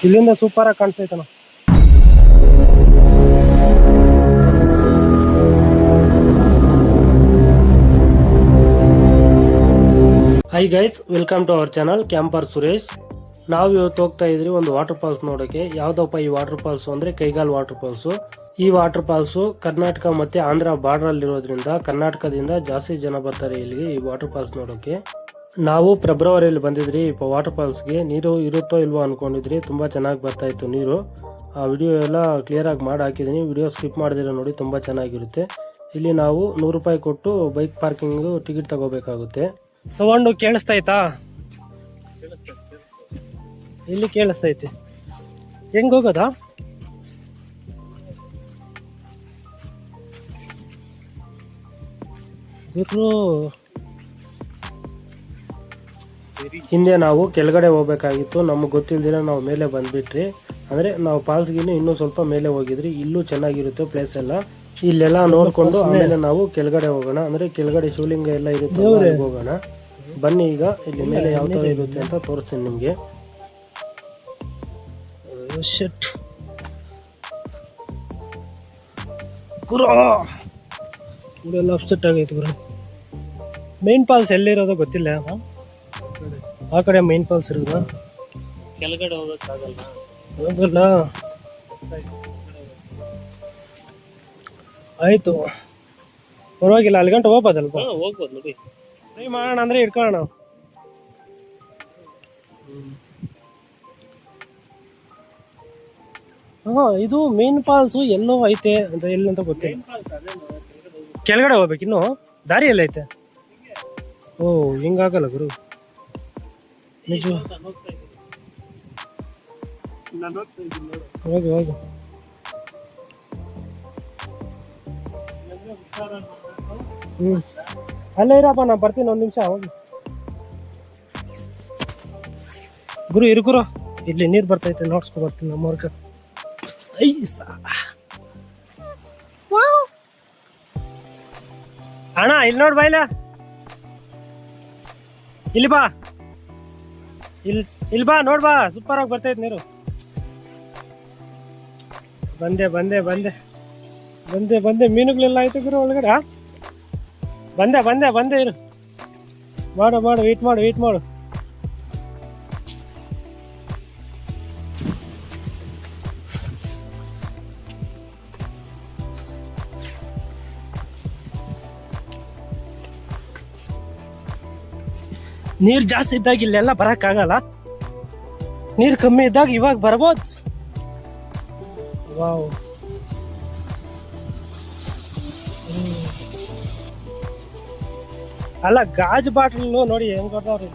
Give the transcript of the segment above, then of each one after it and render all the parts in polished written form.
ಇಲ್ಲಿಂದ ಸೂಪರ್ ಆಗಿ ಕಾಣಿಸ್ತೈತಣ್ಣ. Hi guys, welcome to our channel camper Suresh. ನಾವು ಇವತ್ತು ಹೋಗ್ತಾ ಇದ್ರಿ ಒಂದು ವಾಟರ್ ಫಾಲ್ಸ್ ನೋಡೋಕೆ. ಯಾವ್ದಪ್ಪ ಈ ವಾಟರ್ ಫಾಲ್ಸ್ ಅಂದ್ರೆ ಕೈಗಾಲ್ ವಾಟರ್ ಫಾಲ್ಸ್. ಈ ವಾಟರ್ ಫಾಲ್ಸ್ ಕರ್ನಾಟಕ ಮತ್ತೆ ಆಂಧ್ರ ಬಾರ್ಡರ್ ಅಲ್ಲಿ ಇರೋದ್ರಿಂದ ಕರ್ನಾಟಕದಿಂದ ಜಾಸ್ತಿ ಜನ ಬರ್ತಾರೆ ಇಲ್ಲಿಗೆ ಈ ವಾಟರ್ ಫಾಲ್ಸ್ ನೋಡೋಕೆ. ನಾವು ಫೆಬ್ರವರಿಯಲ್ಲಿ ಬಂದಿದ್ರಿ ವಾಟರ್ ಫಾಲ್ಸ್ಗೆ. ನೀರು ಇರುತ್ತೋ ಇಲ್ವೋ ಅನ್ಕೊಂಡಿದ್ರಿ, ತುಂಬಾ ಚೆನ್ನಾಗಿ ಬರ್ತಾ ಇತ್ತು ನೀರು. ಆ ವಿಡಿಯೋ ಎಲ್ಲ ಕ್ಲಿಯರ್ ಆಗಿ ಮಾಡಿ ಹಾಕಿದೀನಿ, ವಿಡಿಯೋ ಸ್ಕಿಪ್ ಮಾಡಿದಿರ ನೋಡಿ, ತುಂಬಾ ಚೆನ್ನಾಗಿರುತ್ತೆ. ಇಲ್ಲಿ ನಾವು 100 ರೂಪಾಯಿ ಕೊಟ್ಟು ಬೈಕ್ ಪಾರ್ಕಿಂಗ್ ಟಿಕೆಟ್ ತಗೋಬೇಕಾಗುತ್ತೆ. ಸೌಂಡ್ ಕೇಳಿಸ್ತೈತಾ? ಇಲ್ಲಿ ಕೇಳಿಸ್ತೈತಿ. ಹೆಂಗ್ ಹೋಗೋದಾ? ಹಿಂದೆ ನಾವು ಕೆಳಗಡೆ ಹೋಗ್ಬೇಕಾಗಿತ್ತು, ನಮ್ಗೆ ಗೊತ್ತಿಲ್ದಿರ ನಾವು ಮೇಲೆ ಬಂದ್ಬಿಟ್ರಿ. ಅಂದ್ರೆ ನಾವು ಫಾಲ್ಸ್ಗಿನ್ನ ಇನ್ನೂ ಸ್ವಲ್ಪ ಮೇಲೆ ಹೋಗಿದ್ರಿ. ಇಲ್ಲೂ ಚೆನ್ನಾಗಿರುತ್ತೆ ಪ್ಲೇಸ್ ಎಲ್ಲ. ಇಲ್ಲೆಲ್ಲ ನೋಡ್ಕೊಂಡು ಆಮೇಲೆ ನಾವು ಕೆಳಗಡೆ ಹೋಗೋಣ. ಅಂದ್ರೆ ಕೆಳಗಡೆ ಶಿವಲಿಂಗ ಎಲ್ಲ ಇರುತ್ತೆ, ಹೋಗೋಣ ಬನ್ನಿ. ಈಗ ಇಲ್ಲಿ ಮೇಲೆ ಯಾವ ತರ ಇರುತ್ತೆ ಅಂತ ತೋರಿಸ್ತೀನಿ ನಿಮ್ಗೆ. ಎಲ್ಲ ಅಪ್ಸೆಟ್ ಆಗೈತೆ ಗುರು. ಮೈನ್ ಫಾಲ್ಸ್ ಎಲ್ಲಿರೋದು ಗೊತ್ತಿಲ್ಲ. ಆ ಕಡೆ ಮೈನ್ ಫಾಲ್ಸ್ ಇರೋದು, ಕೆಳಗಡೆ ಹೋಗಕ್ಕಾಗಲ್ಲ. ಹೋಗಲ್ಲ, ಆಯ್ತು ಪರವಾಗಿಲ್ಲ. ಅಲ್ಲಿ ಗಂಟೆ ಹೋಗ್ಬೋದಲ್ಪ? ಹೋಗ್ಬೋದು ನೋಡಿ, ಟ್ರೈ ಮಾಡೋಣ ಅಂದ್ರೆ ಇಟ್ಕೊಳ್ಳೋಣ. ಹಾ, ಇದು ಮೇನ್ ಫಾಲ್ಸ್ ಎಲ್ಲೋ ಐತೆ ಅಂತ, ಎಲ್ಲಿ ಅಂತ ಗೊತ್ತಿಲ್ಲ. ಕೆಳಗಡೆ ಹೋಗ್ಬೇಕು, ಇನ್ನು ದಾರಿ ಎಲ್ಲ ಐತೆ. ಓ, ಹಿಂಗಾಗಲ್ಲ ಗುರು, ನಿಜ. ಹೋಗು ಹೋಗು. ಅಲ್ಲೇ ಇರಪ್ಪ, ನಾ ಬರ್ತೀನಿ, ಒಂದ್ ನಿಮಿಷ ಹೋಗಿ. ಗುರು ಇರು ಗುರು, ಇಲ್ಲಿ ನೀರ್ ಬರ್ತೈತೆ, ನೋಡ್ಸ್ಕೊ ಬರ್ತೀನಿ ನಮ್ಮವ್ರಗ. ಅಣ್ಣ ಇಲ್ಲಿ ನೋಡ್ ಬಾಯ್ಲ, ಇಲ್ಲಿ ಬಾ, ಇಲ್ಲಿ ಬಾ, ನೋಡ್ ಬಾ, ಸೂಪರ್ ಆಗಿ ಬರ್ತೈತೆ ನೀರು. ಬಂದೆ ಬಂದೆ ಬಂದೆ ಬಂದೆ ಬಂದೆ ಮೀನುಗಳೆಲ್ಲ ಆಯ್ತು ಗುರು ಒಳಗಡೆ. ಬಂದೆ ಬಂದೆ ಬಂದೆ, ಇರು, ಮಾಡು ಮಾಡು, ವೇಟ್ ಮಾಡು ವೇಟ್ ಮಾಡು. ನೀರ್ ಜಾಸ್ತಿ ಇದ್ದಾಗ ಇಲ್ಲೆಲ್ಲ ಬರಕ್ ಆಗಲ್ಲ, ನೀರ್ ಕಮ್ಮಿ ಇದ್ದಾಗ ಇವಾಗ ಬರ್ಬೋದು. ವಾವ್, ಅಲ್ಲ ಗಾಜು ಬಾಟ್ಲ್ ನೋಡಿ ಹೆಂಗ್ ಕೊಡ್ತಾವ್ರಿ.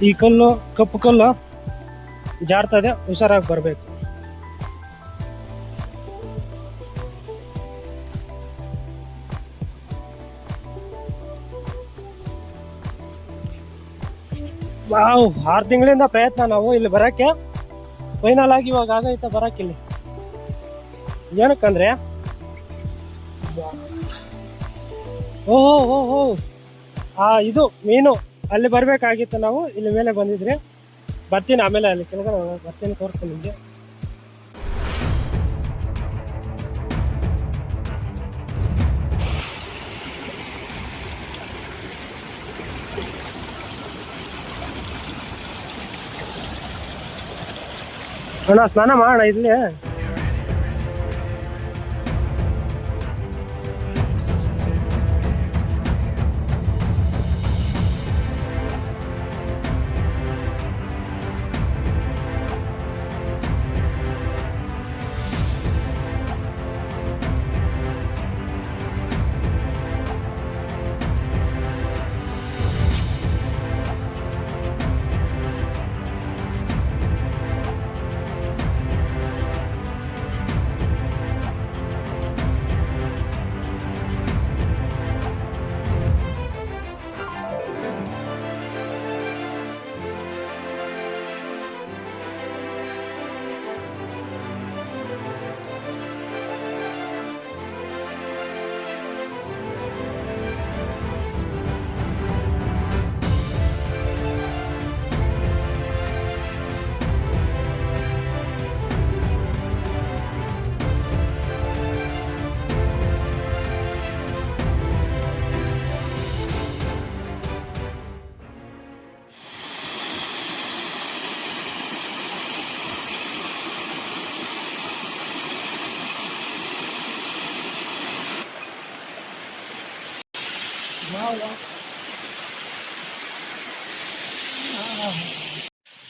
ಈ ಕಲ್ಲು ಕಪ್ಪು ಕಲ್ಲು ಜಾರ್ತದೆ, ಹುಷಾರಾಗಿ ಬರ್ಬೇಕು. ವಾವ್, 6 ತಿಂಗಳಿಂದ ಪ್ರಯತ್ನ ನಾವು ಇಲ್ಲಿ ಬರಕ್ಕೆ. ಫೈನಲ್ ಆಗಿ ಇವಾಗ ಆಗೈತೆ ಬರಕ್ಕಿಲ್ಲಿ. ಏನಕ್ಕಂದ್ರೆ ಓಹೋ ಓಹೋ, ಇದು ಮೀನು ಅಲ್ಲಿ ಬರ್ಬೇಕಾಗಿತ್ತು. ನಾವು ಇಲ್ಲಿ ಮೇಲೆ ಬಂದಿದ್ರಿ. ಬರ್ತೀನಿ ಆಮೇಲೆ, ಅಲ್ಲಿ ಕೆಳಗಡೆ ಬರ್ತೀನಿ, ತೋರಿಸ್ತೀನಿ ನಿಮಗೆ. ಅಣ್ಣ ಸ್ನಾನ ಮಾಡೋಣ ಇಲ್ಲಿ.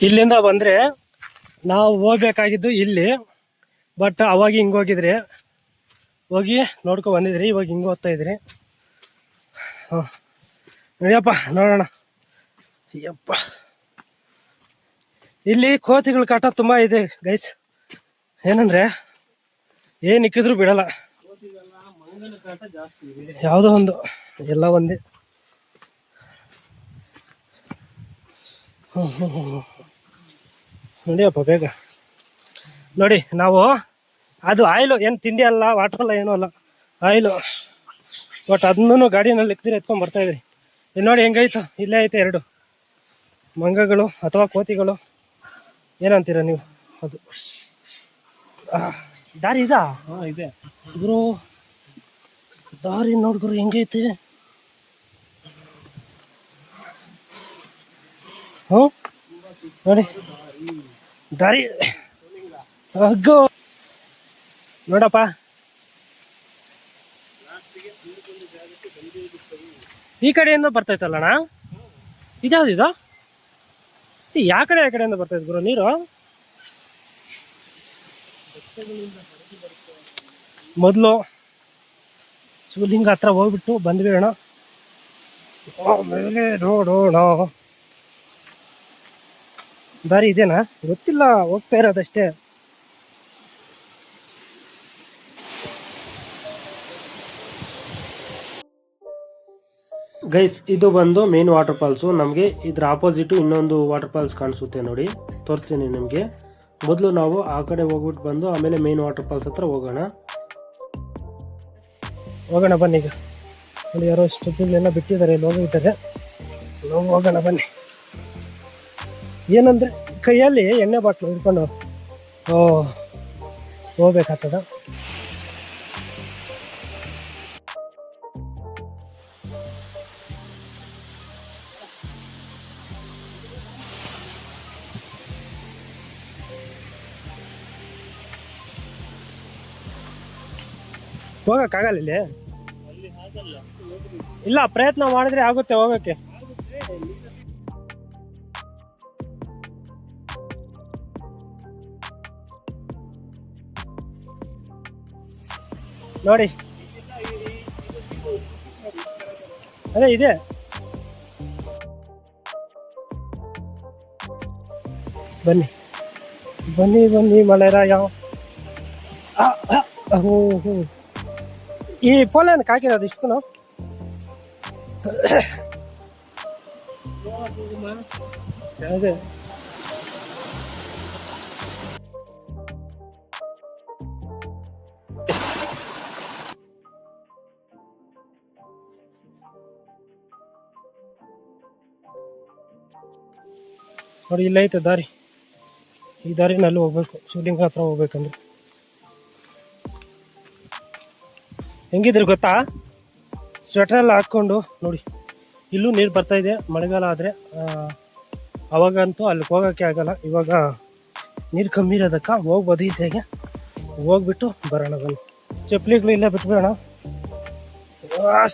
ಇಲ್ಲಿಂದ ಬಂದ್ರೆ ನಾವು ಹೋಗ್ಬೇಕಾಗಿದ್ದು ಇಲ್ಲಿ, ಬಟ್ ಅವಾಗ ಹಿಂಗೆ ಹೋಗಿದ್ರಿ, ಹೋಗಿ ನೋಡ್ಕೊ ಬಂದಿದ್ರಿ, ಇವಾಗ ಹಿಂಗೆ ಹೋಗ್ತಾ ಇದ್ರಿ. ನಡಿಯಪ್ಪ ನೋಡೋಣ. ಯಪ್ಪ, ಇಲ್ಲಿ ಕೋತಿಗಳ ಕಾಟ ತುಂಬಾ ಇದೆ ಗೈಸ್. ಏನಂದ್ರೆ ಏನ್ ಇಕ್ಕಿದ್ರು ಬಿಡಲ್ಲ, ಯಾವುದೋ ಒಂದು, ಎಲ್ಲ ಒಂದೇ. ನಡಿಯಪ್ಪ ಬೇಗ. ನೋಡಿ ನಾವು ಅದು ಆಯಿಲು, ಏನು ತಿಂಡಿ ಅಲ್ಲ, ವಾಟರ್ ಅಲ್ಲ, ಏನೂ ಅಲ್ಲ, ಆಯಿಲು. ಬಟ್ ಅದನ್ನು ಗಾಡಿನಲ್ಲಿ ಇಕ್ಕಿದ್ರೆ ಎತ್ಕೊಂಡ್ ಬರ್ತಾ ಇದ್ರಿ. ಇಲ್ಲಿ ನೋಡಿ ಹೆಂಗೈತು, ಇಲ್ಲೇ ಐತೆ 2 ಮಂಗಗಳು ಅಥವಾ ಕೋತಿಗಳು, ಏನಂತೀರ ನೀವು? ಅದು ದಾರಿ ಇದಾ? ಇದೆ ಗುರು, ದಾರಿ ನೋಡ್ಗುರು ಹೆಂಗೈತೆ. ನೋಡಿ ದಾರಿ, ಅಗ್ಗೋ ನೋಡಪ್ಪ. ಈ ಕಡೆಯಿಂದ ಬರ್ತೈತಲ್ಲಣ್ಣ, ಇದ್ಯಾವ್ದಿದು? ಯಾವ ಕಡೆಯಿಂದ ಬರ್ತೈತೆ ಗುರು ನೀರು? ಮೊದಲು ಶಿವಲಿಂಗ ಹತ್ರ ಹೋಗ್ಬಿಟ್ಟು ಬಂದ್ವಿ ಅಣ್ಣ, ಆಮೇಲೆ ನೋಡೋಣ. ದಾರಿ ಇದೇನಾ ಗೊತ್ತಿಲ್ಲ, ಹೋಗ್ತಾ ಇರೋದಷ್ಟೇ. ಗೈಸ್, ಇದು ಬಂದು ಮೇನ್ ವಾಟರ್ ಫಾಲ್ಸು. ನಮಗೆ ಇದ್ರ ಆಪೋಸಿಟ್ ಇನ್ನೊಂದು ವಾಟರ್ ಫಾಲ್ಸ್ ಕಾಣಿಸುತ್ತೆ ನೋಡಿ, ತೋರಿಸ್ತೀನಿ ನಿಮಗೆ. ಮೊದಲು ನಾವು ಆ ಕಡೆ ಹೋಗ್ಬಿಟ್ಟು ಬಂದು ಆಮೇಲೆ ಮೇನ್ ವಾಟರ್ ಫಾಲ್ಸ್ ಹತ್ರ ಹೋಗೋಣ ಬನ್ನಿ. ಈಗ ಅಲ್ಲಿ ಯಾರೋ ಸ್ಟೆಪ್ಗಳೆಲ್ಲ ಬಿಟ್ಟಿದ್ದಾರೆ, ಇಲ್ಲಿ ಹೋಗಿದ್ದಾರೆ, ನಾವು ಹೋಗೋಣ ಬನ್ನಿ. ಏನಂದ್ರೆ ಕೈಯಲ್ಲಿ ಎಣ್ಣೆ ಬಾಟ್ಲು ಹಿಡ್ಕೊಂಡು ಹೋಗ್ಬೇಕಾಗ್ತದ. ಹೋಗಕ್ಕಾಗಲ್ಲ ಇಲ್ಲಿ, ಇಲ್ಲ ಪ್ರಯತ್ನ ಮಾಡಿದ್ರೆ ಆಗುತ್ತೆ ಹೋಗಕ್ಕೆ. ನೋಡಿ ಅದೇ ಇದೆ, ಬನ್ನಿ ಬನ್ನಿ ಬನ್ನಿ ಮಳೆರಾಯ. ಈ ಪೋಲನ್ ಹಾಕಿರೋದು ಇಷ್ಟು ಅದೇ. ನೋಡಿ ಇಲ್ಲ ಐತೆ ದಾರಿ, ಈ ದಾರಿನಲ್ಲಿ ಹೋಗ್ಬೇಕು, ಶಿವಲಿಂಗ ಹತ್ರ ಹೋಗ್ಬೇಕಂದ್ರೆ. ಹೆಂಗಿದ್ರು ಗೊತ್ತಾ, ಸ್ವೆಟರ್ ಎಲ್ಲ ಹಾಕ್ಕೊಂಡು ನೋಡಿ. ಇಲ್ಲೂ ನೀರು ಬರ್ತಾ ಇದೆ, ಮಳೆಗಾಲ ಆದರೆ. ಅವಾಗಂತೂ ಅಲ್ಲಿ ಹೋಗೋಕ್ಕೆ ಆಗಲ್ಲ, ಇವಾಗ ನೀರು ಕಮ್ಮಿ ಇರೋದಕ್ಕೆ ಹೋಗ್ಬೋದು ಈಸಿಯಾಗಿ. ಹೋಗ್ಬಿಟ್ಟು ಬರೋಣ ಬನ್ನಿ. ಚಪ್ಪಲಿಗಳು ಇಲ್ಲೇ ಬಿಟ್ಬಿಡೋಣ.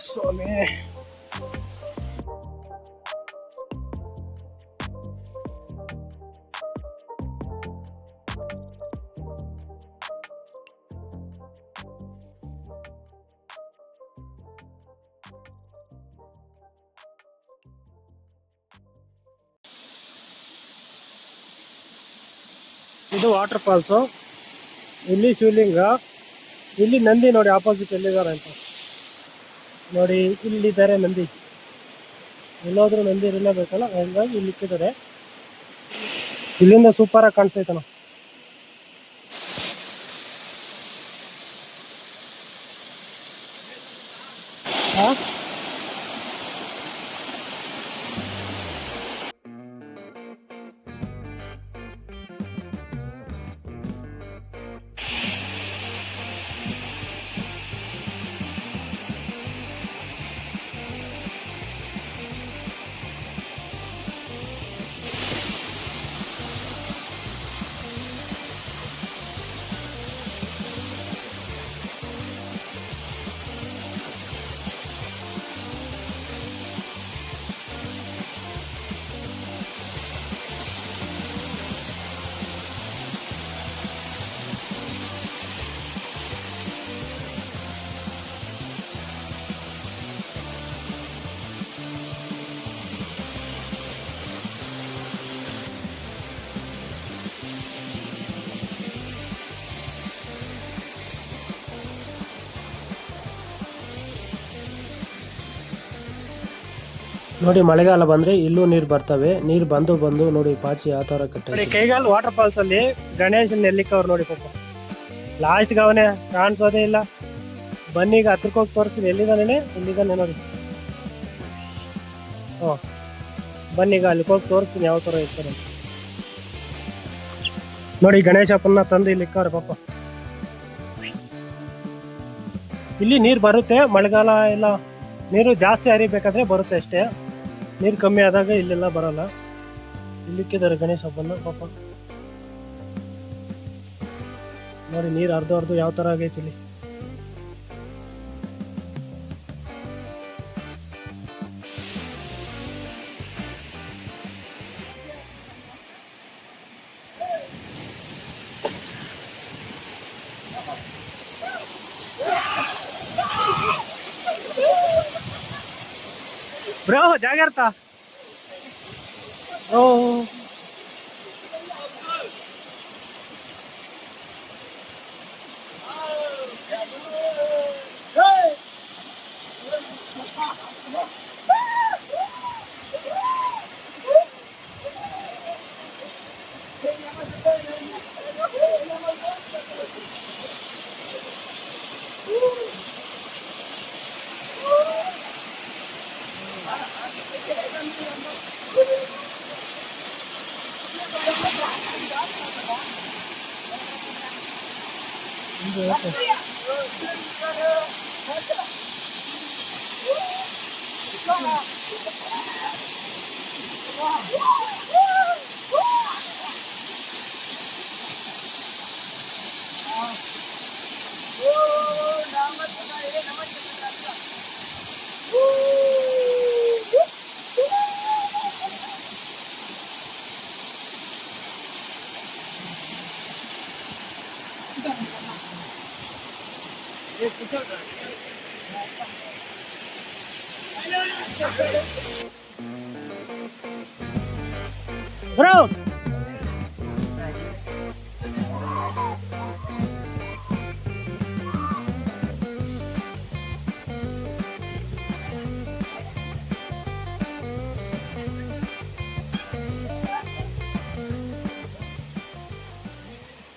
ಸ್ವಾಮಿ, ಇದು ವಾಟರ್ ಫಾಲ್ಸು. ಇಲ್ಲಿ ಶಿವಲಿಂಗ, ಇಲ್ಲಿ ನಂದಿ ನೋಡಿ ಆಪೋಸಿಟ್ ಎಲ್ಲಿದ್ದಾರೆ ಅಂತ ನೋಡಿ. ಇಲ್ಲಿದ್ದಾರೆ ನಂದಿ, ಎಲ್ಲೋದ್ರೂ ನಂದಿ ಇರಲೇಬೇಕಲ್ಲ, ಹಂಗಾಗಿ ಇಲ್ಲಿ ಇಕ್ಕಿದ್ದಾರೆ. ಇಲ್ಲಿಂದ ಸೂಪರಾಗಿ ಕಾಣಿಸ್ತೈತನ. ನೋಡಿ ಮಳೆಗಾಲ ಬಂದ್ರೆ ಇಲ್ಲೂ ನೀರು ಬರ್ತವೆ. ನೀರು ಬಂದು ನೋಡಿ ಪಾಚಿ ಯಾವ ತರ ಕಟ್ಟ. ಕೈಗಾಲ್ ವಾಟರ್ ಫಾಲ್ಸ್ ಅಲ್ಲಿ ಗಣೇಶ್ ನೆಲ್ಲಿಕ್ಕವ್ರು ನೋಡಿ ಪಾಪ ಲಾಸ್ಟ್ ಅವನೇ ಕಾಣಿಸೋದೇ ಇಲ್ಲ. ಬನ್ನಿ ಈಗ ಹತ್ರಕ್ಕೆ ಹೋಗಿ ತೋರಿಸ್ತೀನಿ. ಇಲ್ಲಿದ್ದಾನೆ ನೋಡಿ. ಬನ್ನಿ ಈಗ ಅಲ್ಲಿಗೆ ಹೋಗಿ ತೋರಿಸ್ತೀನಿ ಯಾವ ತರ ಇರ್ತಾರೆ ನೋಡಿ. ಗಣೇಶಪ್ಪನ ತಂದು ಇಲ್ಲಿ ಇಕ್ಕವ್ರೆ ಪಾಪ. ಇಲ್ಲಿ ನೀರು ಬರುತ್ತೆ ಮಳೆಗಾಲ ಎಲ್ಲ ನೀರು ಜಾಸ್ತಿ ಹರಿಬೇಕಾದ್ರೆ ಬರುತ್ತೆ ಅಷ್ಟೇ. ನೀರು ಕಮ್ಮಿ ಆದಾಗ ಇಲ್ಲೆಲ್ಲ ಬರಲ್ಲ. ಇಲ್ಲಿಕ್ಕಿದ್ದಾರೆ ಗಣೇಶಪ್ಪನ ಪಾಪ ನೋಡಿ. ನೀರು ಅರ್ಧ ಯಾವ ತರ ಆಗೈತಿ ಇಲ್ಲಿ. ಬ್ರೋ ಜಾಗ್ರತಾ. ಓ Bro!